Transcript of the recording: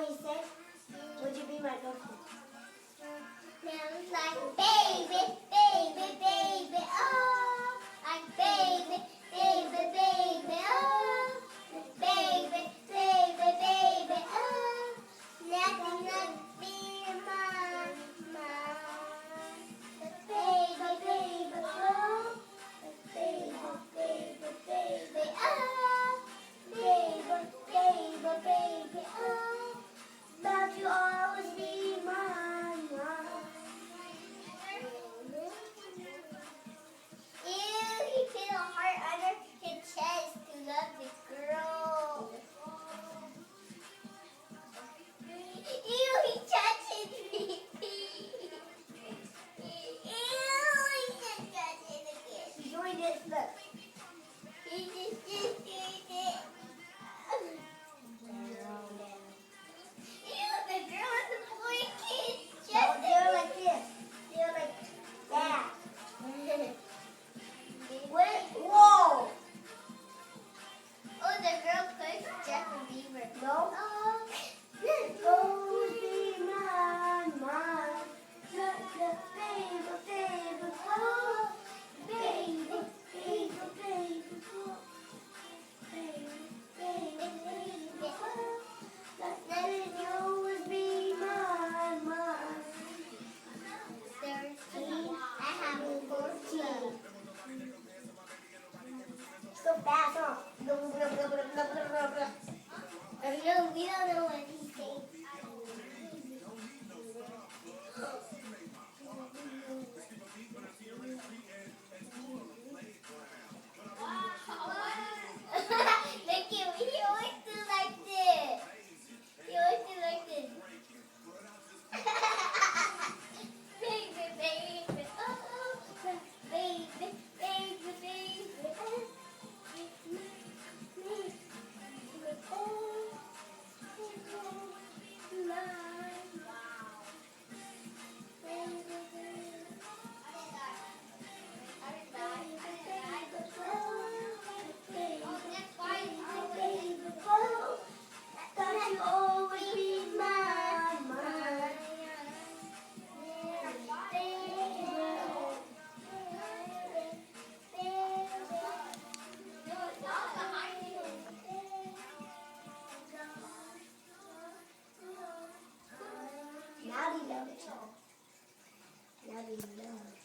what he said? Would you be my girlfriend? Sounds like baby, baby, baby, oh, like baby, baby, baby, oh, baby, baby, baby, oh, nothing like being mine, baby, baby, oh, baby, baby, baby, oh, baby, baby, baby, oh, but you always be mine, mine. Ew, he put a heart under his chest to love this girl. Ew, he touches me. Ew, he just touches again. He's doing this, look. He just doing it. Ew, the girl and the boy kiss No, just do it like this. Do it like that. Wait, whoa! Oh, the girl pushed Justin Bieber. No. Oh, Oh, be mine, mine. Baby, baby, oh. Baby, baby, baby, oh. Baby, baby, baby, oh. Let you always be mine, mine. 13. I have 14. So fast, huh? No, we don't know what he's saying. Look at him. He always do like this. He always do like this. Baby, baby, oh, baby, baby, baby, oh. Don't you always be mine, mine. Now you love it, child. Now you love it.